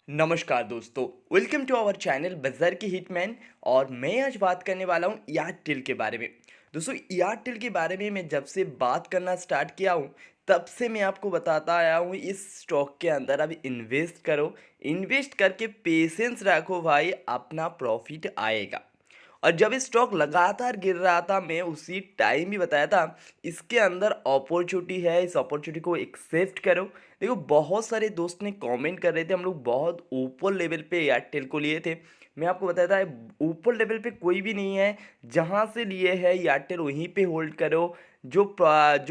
नमस्कार दोस्तों, welcome to our channel बाजार की हिटमैन। और मैं आज बात करने वाला हूँ एयरटेल के बारे में। दोस्तों, एयरटेल के बारे में मैं जब से बात करना स्टार्ट किया हूँ तब से मैं आपको बताता आया हूँ इस स्टॉक के अंदर अभी इन्वेस्ट करो। इन्वेस्ट करके पेशेंस रखो भाई, अपना प्रॉफिट आएगा। और जब ये स्टॉक लगातार गिर रहा था मैं उसी टाइम भी बताया था इसके अंदर अपॉर्चुनिटी है, इस अपॉर्चुनिटी को एक्सेप्ट करो। देखो, बहुत सारे दोस्त ने कमेंट कर रहे थे हम लोग बहुत ऊपर लेवल पे एयरटेल को लिए थे। मैं आपको बताया था ऊपर लेवल पे कोई भी नहीं है, जहाँ से लिए है एयरटेल वहीं पे होल्ड करो। जो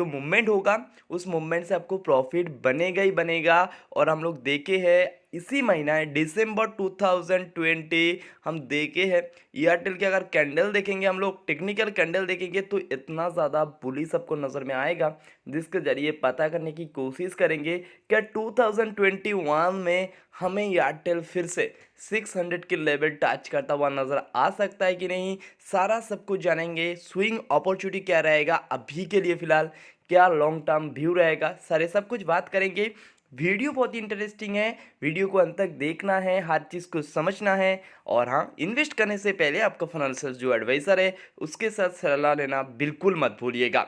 मूवमेंट होगा उस मूवमेंट से आपको प्रॉफिट बनेगा ही बनेगा। और हम लोग देखे हैं इसी महीना है दिसंबर 2020, हम देखे हैं एयरटेल के अगर कैंडल देखेंगे, हम लोग टेक्निकल कैंडल देखेंगे तो इतना ज़्यादा बुलिश आपको नज़र में आएगा, जिसके ज़रिए पता करने की कोशिश करेंगे क्या 2021 में हमें एयरटेल फिर से 600 के लेवल टच करता हुआ नज़र आ सकता है कि नहीं। सारा सब कुछ जानेंगे। स्विंग अपॉर्चुनिटी क्या रहेगा अभी के लिए फ़िलहाल, क्या लॉन्ग टर्म व्यू रहेगा, सारे सब कुछ बात करेंगे। वीडियो बहुत ही इंटरेस्टिंग है, वीडियो को अंत तक देखना है, हर चीज़ को समझना है। और हाँ, इन्वेस्ट करने से पहले आपका फाइनेंशियल जो एडवाइज़र है उसके साथ सलाह लेना बिल्कुल मत भूलिएगा।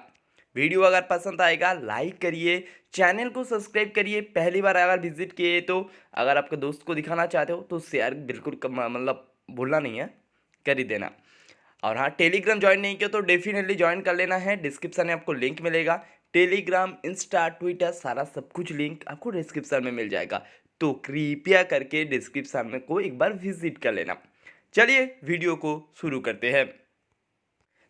वीडियो अगर पसंद आएगा लाइक करिए, चैनल को सब्सक्राइब करिए, पहली बार अगर विजिट किए तो अगर आपके दोस्त को दिखाना चाहते हो तो शेयर बिल्कुल मतलब भूलना नहीं है, कर ही देना। और हाँ, टेलीग्राम ज्वाइन नहीं किया तो डेफिनेटली ज्वाइन कर लेना है, डिस्क्रिप्शन में आपको लिंक मिलेगा। टेलीग्राम, इंस्टा, ट्विटर, सारा सब कुछ लिंक आपको डिस्क्रिप्शन में मिल जाएगा। तो कृपया करके डिस्क्रिप्शन में को एक बार विजिट कर लेना। चलिए वीडियो को शुरू करते हैं।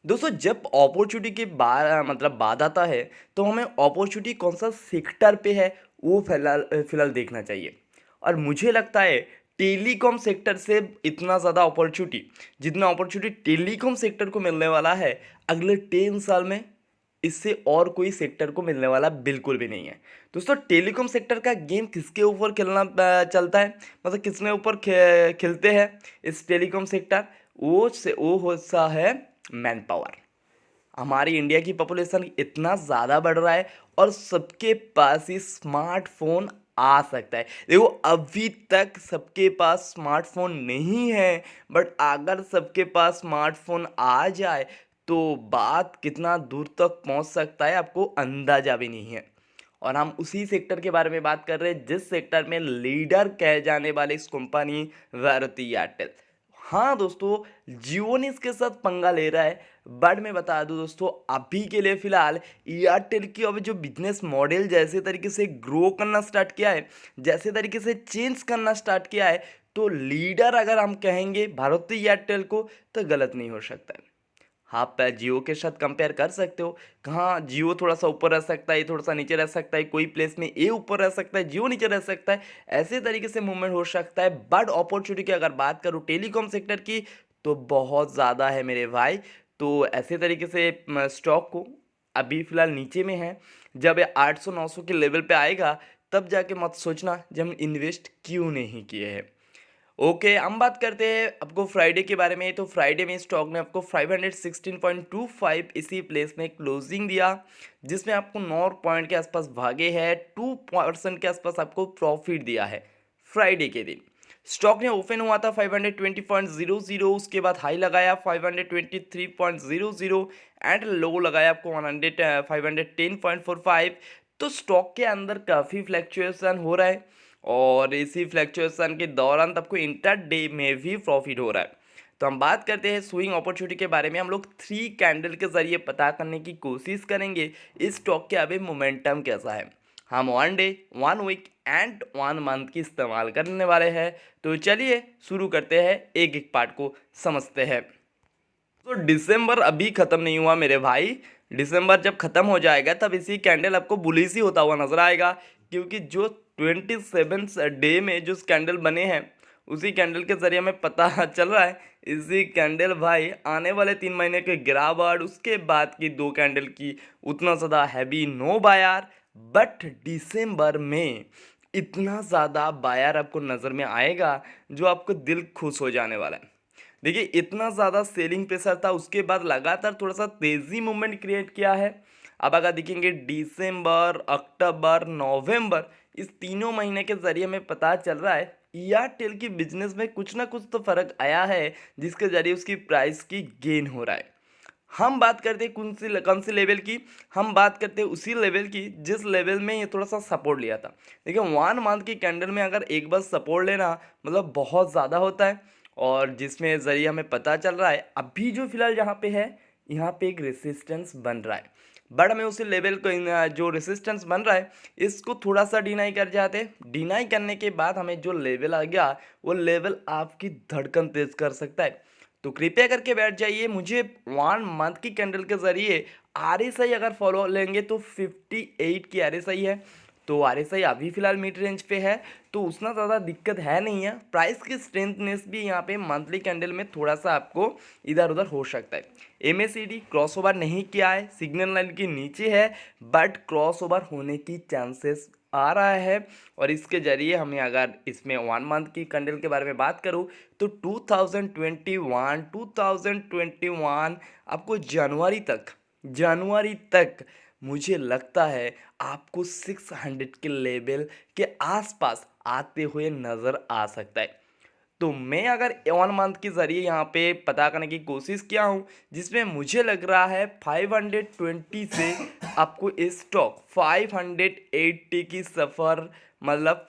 दोस्तों, जब अपॉर्चुनिटी के बात आता है तो हमें अपॉर्चुनिटी कौन सा सेक्टर पे है वो फिलहाल देखना चाहिए। और मुझे लगता है टेलीकॉम सेक्टर से इतना ज़्यादा अपॉर्चुनिटी, जितना अपॉर्चुनिटी टेलीकॉम सेक्टर को मिलने वाला है अगले 10 साल में, इससे और कोई सेक्टर को मिलने वाला बिल्कुल भी नहीं है। दोस्तों, टेलीकॉम सेक्टर का गेम किसके ऊपर चलता है, मतलब किसने ऊपर खेलते हैं इस टेलीकॉम सेक्टर, वो होता है मैन पावर। हमारी इंडिया की पॉपुलेशन इतना ज़्यादा बढ़ रहा है और सबके पास ही स्मार्टफोन आ सकता है। देखो, अभी तक सबके पास स्मार्टफोन नहीं है, बट अगर सबके पास स्मार्टफोन आ जाए तो बात कितना दूर तक पहुंच सकता है आपको अंदाजा भी नहीं है। और हम उसी सेक्टर के बारे में बात कर रहे हैं जिस सेक्टर में लीडर कहे जाने वाली इस कंपनी भारती एयरटेल। हाँ दोस्तों, जियो ने इसके साथ पंगा ले रहा है, बट मैं बता दूं दोस्तों, अभी के लिए फिलहाल एयरटेल की अभी जो बिजनेस मॉडल जैसे तरीके से ग्रो करना स्टार्ट किया है, जैसे तरीके से चेंज करना स्टार्ट किया है, तो लीडर अगर हम कहेंगे भारती एयरटेल को तो गलत नहीं हो सकता है। आप जियो के साथ कंपेयर कर सकते हो, कहाँ जियो थोड़ा सा ऊपर रह सकता है, थोड़ा सा नीचे रह सकता है, कोई प्लेस में ए ऊपर रह सकता है, जियो नीचे रह सकता है। ऐसे तरीके से मूवमेंट हो सकता है। बट अपॉर्चुनिटी की अगर बात करूँ टेलीकॉम सेक्टर की तो बहुत ज़्यादा है मेरे भाई। तो ऐसे तरीके से स्टॉक को अभी फ़िलहाल नीचे में है, जब ये 800-900 के लेवल पे आएगा तब जाके मत सोचना जब हम इन्वेस्ट क्यों नहीं किए हैं। ओके, हम बात करते हैं आपको फ्राइडे के बारे में। तो फ्राइडे में स्टॉक ने आपको 516.25 इसी प्लेस में क्लोजिंग दिया, जिसमें आपको 9 पॉइंट के आसपास भागे हैं, 2% के आसपास आपको प्रॉफिट दिया है। फ्राइडे के दिन स्टॉक ने ओपन हुआ था 520.00, उसके बाद हाई लगाया 523.00 एंड लो लगाया आपको 510.45। तो स्टॉक के अंदर काफ़ी फ्लैक्चुएशन हो रहा है और इसी फ्लैक्चुएशन के दौरान आपको इंटर डे में भी प्रॉफिट हो रहा है। तो हम बात करते हैं स्विंग अपॉर्चुनिटी के बारे में। हम लोग 3 कैंडल के जरिए पता करने की कोशिश करेंगे इस स्टॉक के अभी मोमेंटम कैसा है। हम 1 डे, 1 वीक एंड 1 मंथ की इस्तेमाल करने वाले हैं। तो चलिए शुरू करते हैं, एक एक पार्ट को समझते हैं। तो दिसंबर अभी ख़त्म नहीं हुआ मेरे भाई। दिसंबर जब ख़त्म हो जाएगा तब इसी कैंडल आपको बुलिश ही होता हुआ नजर आएगा, क्योंकि जो 27 डे में जो कैंडल बने हैं उसी कैंडल के जरिए हमें पता चल रहा है इसी कैंडल भाई आने वाले 3 महीने के गिरावट, उसके बाद की 2 कैंडल की उतना ज़्यादा हैवी नो बायर। बट दिसंबर में इतना ज़्यादा बायर आपको नज़र में आएगा जो आपको दिल खुश हो जाने वाला है। देखिए, इतना ज़्यादा सेलिंग प्रेशर था, उसके बाद लगातार थोड़ा सा तेज़ी मूवमेंट क्रिएट किया है। अब अगर देखेंगे दिसंबर, अक्टूबर, नवंबर, इस तीनों महीने के ज़रिए हमें पता चल रहा है एयरटेल की बिजनेस में कुछ ना कुछ तो फ़र्क आया है, जिसके ज़रिए उसकी प्राइस की गेन हो रहा है। हम बात करते हैं कौन सी लेवल की। हम बात करते हैं उसी लेवल की जिस लेवल में ये थोड़ा सा सपोर्ट लिया था। देखिए 1 मंथ की कैंडल में अगर एक बार सपोर्ट लेना मतलब बहुत ज़्यादा होता है, और जिसमें ज़रिए हमें पता चल रहा है अभी जो फिलहाल यहाँ पे है, यहाँ पे एक रेसिस्टेंस बन रहा है। बट हमें उसी लेवल को जो रेसिस्टेंस बन रहा है इसको थोड़ा सा डिनाई कर जाते हैं। डिनाई करने के बाद हमें जो लेवल आ गया वो लेवल आपकी धड़कन तेज कर सकता है। तो कृपया करके बैठ जाइए। मुझे 1 मंथ की कैंडल के ज़रिए आरएसआई अगर फॉलो लेंगे तो 58 की आरएसआई है। तो आरएसआई अभी फ़िलहाल मिड रेंज पे है, तो उतना ज़्यादा दिक्कत है नहीं है। प्राइस की स्ट्रेंथनेस भी यहाँ पे मंथली कैंडल में थोड़ा सा आपको इधर उधर हो सकता है। एमएसीडी क्रॉसओवर नहीं किया है, सिग्नल लाइन के नीचे है, बट क्रॉसओवर होने की चांसेस आ रहा है। और इसके ज़रिए हमें अगर इसमें 1 मंथ की कैंडल के बारे में बात करूँ तो 2021 आपको जनवरी तक मुझे लगता है आपको 600 के लेवल के आसपास आते हुए नज़र आ सकता है। तो मैं अगर 1 मंथ के ज़रिए यहाँ पे पता करने की कोशिश किया हूँ, जिसमें मुझे लग रहा है 520 से आपको स्टॉक 580 की सफ़र मतलब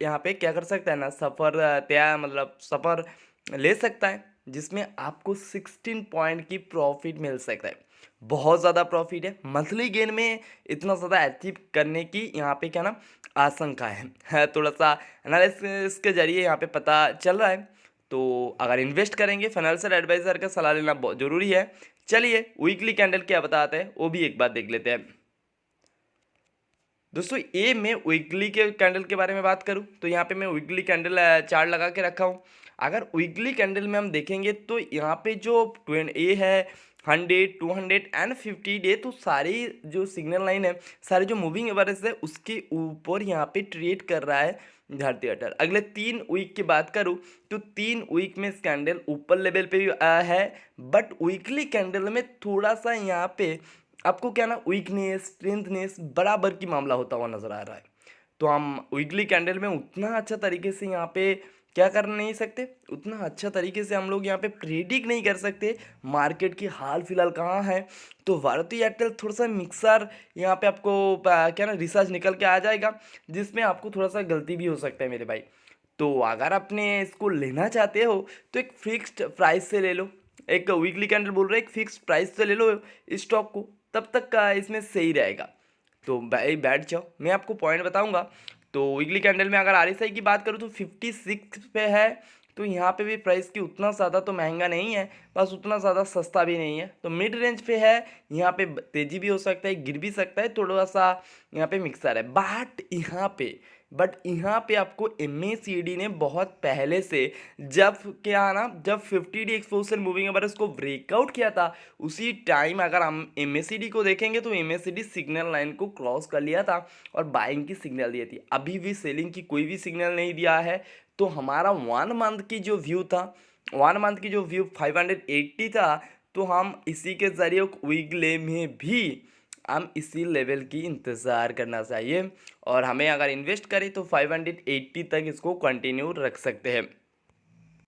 यहाँ पे क्या कर सकता है ना, सफ़र तय मतलब सफ़र ले सकता है, जिसमें आपको 16 पॉइंट की प्रॉफिट मिल सकता है। बहुत ज़्यादा प्रॉफिट है। मंथली गेन में इतना ज़्यादा अचीव करने की यहाँ पे क्या ना आशंका है थोड़ा सा एनालिसिस के जरिए यहाँ पे पता चल रहा है। तो अगर इन्वेस्ट करेंगे फाइनेंशियल एडवाइज़र का सलाह लेना बहुत ज़रूरी है। चलिए वीकली कैंडल क्या बताते हैं वो भी एक बार देख लेते हैं। दोस्तों ये मैं वीकली के कैंडल के बारे में बात करूं तो यहाँ पे मैं वीकली कैंडल चार्ट लगा के रखा हूँ। अगर वीकली कैंडल में हम देखेंगे तो यहाँ पे जो ये है 100, 200 एंड 50 डे, तो सारी जो सिग्नल लाइन है, सारे जो मूविंग एवरेज है उसके ऊपर यहाँ पे ट्रेड कर रहा है भारतीय एयरटेल। अगले 3 वीक की बात करूँ तो 3 वीक में कैंडल ऊपर लेवल पे भी है, बट वीकली कैंडल में थोड़ा सा यहाँ पे आपको क्या ना वीकनेस स्ट्रेंथनेस बराबर की मामला होता हुआ नज़र आ रहा है। तो हम वीकली कैंडल में उतना अच्छा तरीके से यहाँ पे क्या कर नहीं सकते, उतना अच्छा तरीके से हम लोग यहाँ पे प्रेडिक्ट नहीं कर सकते मार्केट की हाल फिलहाल कहाँ है। तो भारतीय एयरटेल थोड़ा सा मिक्सर यहाँ पे आपको क्या ना रिसर्च निकल के आ जाएगा, जिसमें आपको थोड़ा सा गलती भी हो सकता है मेरे भाई। तो अगर आपने इसको लेना चाहते हो तो एक फिक्स्ड प्राइस से ले लो। एक वीकली कैंडल बोल रहे हैं, एक फिक्स्ड प्राइस से ले लो स्टॉक को, तब तक का इसमें सही रहेगा। तो भाई बैठ जाओ, मैं आपको पॉइंट बताऊंगा। तो वीकली कैंडल में अगर आरएसआई की बात करूँ तो 56 पे है। तो यहाँ पे भी प्राइस की उतना ज़्यादा तो महंगा नहीं है, बस उतना ज़्यादा सस्ता भी नहीं है। तो मिड रेंज पे है, यहाँ पे तेज़ी भी हो सकता है, गिर भी सकता है, थोड़ा सा यहाँ पे मिक्सर है। बट यहाँ पे आपको एमएसीडी ने बहुत पहले से जब क्या ना जब 50 डे एक्सपोजर मूविंग एवरेज को ब्रेकआउट किया था, उसी टाइम अगर हम एमएसीडी को देखेंगे तो एमएसीडी सिग्नल लाइन को क्रॉस कर लिया था और बाइंग की सिग्नल दी थी। अभी भी सेलिंग की कोई भी सिग्नल नहीं दिया है। तो हमारा 1 मंथ की जो व्यू था, 1 मंथ की जो व्यू 580 था, तो हम इसी के ज़रिए वीकली में भी हम इसी लेवल की इंतज़ार करना चाहिए। और हमें अगर इन्वेस्ट करें तो 580 तक इसको कंटिन्यू रख सकते हैं।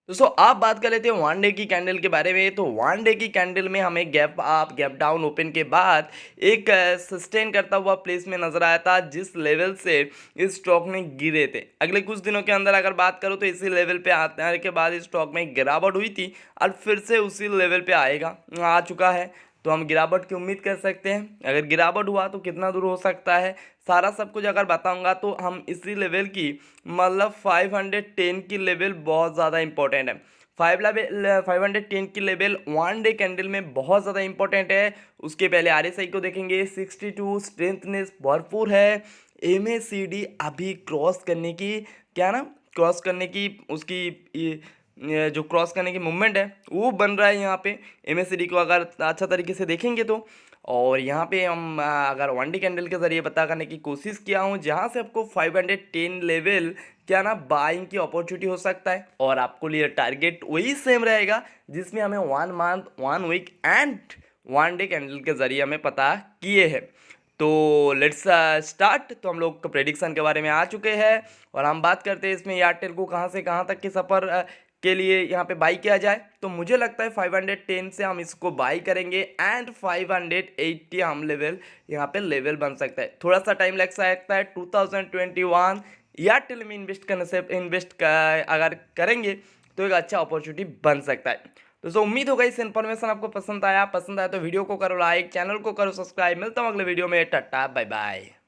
दोस्तों आप बात कर लेते हैं 1 डे की कैंडल के बारे में। तो 1 डे की कैंडल में हमें gap up gap down open के बाद एक सस्टेन करता हुआ प्लेस में नजर आया था, जिस लेवल से इस स्टॉक में गिरे थे। अगले कुछ दिनों के अंदर अगर बात करूं तो इसी लेवल पे आने के बाद इस स्टॉक में गिरावट हुई थी और फिर से उसी लेवल पे आ चुका है। तो हम गिरावट की उम्मीद कर सकते हैं। अगर गिरावट हुआ तो कितना दूर हो सकता है, सारा सब कुछ अगर बताऊंगा तो हम इसी लेवल की मतलब 510 की लेवल बहुत ज़्यादा इंपॉर्टेंट है। 510 की लेवल 1 डे कैंडल में बहुत ज़्यादा इंपॉर्टेंट है। उसके पहले आरएसआई को देखेंगे, 62 स्ट्रेंथनेस भरपूर है। एमएसीडी अभी क्रॉस करने की क्या ना क्रॉस करने की उसकी जो क्रॉस करने की मूवमेंट है वो बन रहा है यहाँ पे। एमएसीडी को अगर अच्छा तरीके से देखेंगे तो, और यहाँ पे हम अगर 1 डे कैंडल के ज़रिए पता करने की कोशिश किया हूँ, जहाँ से आपको 510 लेवल क्या ना बाइंग की अपॉर्चुनिटी हो सकता है। और आपको लिए टारगेट वही सेम रहेगा जिसमें हमें 1 month 1 week and 1 day candle के ज़रिए हमें पता किए हैं। तो लेट्स स्टार्ट। तो हम लोग प्रेडिक्शन के बारे में आ चुके हैं और हम बात करते हैं इसमें एयरटेल को कहाँ से कहाँ तक के सफ़र के लिए यहाँ पे बाई किया जाए। तो मुझे लगता है 510 से हम इसको बाई करेंगे एंड 580 हम लेवल यहाँ पे लेवल बन सकता है। थोड़ा सा टाइम लग सकता है 2021 एयरटेल में इन्वेस्ट अगर करेंगे तो एक अच्छा अपॉर्चुनिटी बन सकता है। दोस्तों उम्मीद होगा इस इन्फॉर्मेशन आपको पसंद आया तो वीडियो को करो लाइक, चैनल को करो सब्सक्राइब। मिलता हूँ अगले वीडियो में। Tata bye bye.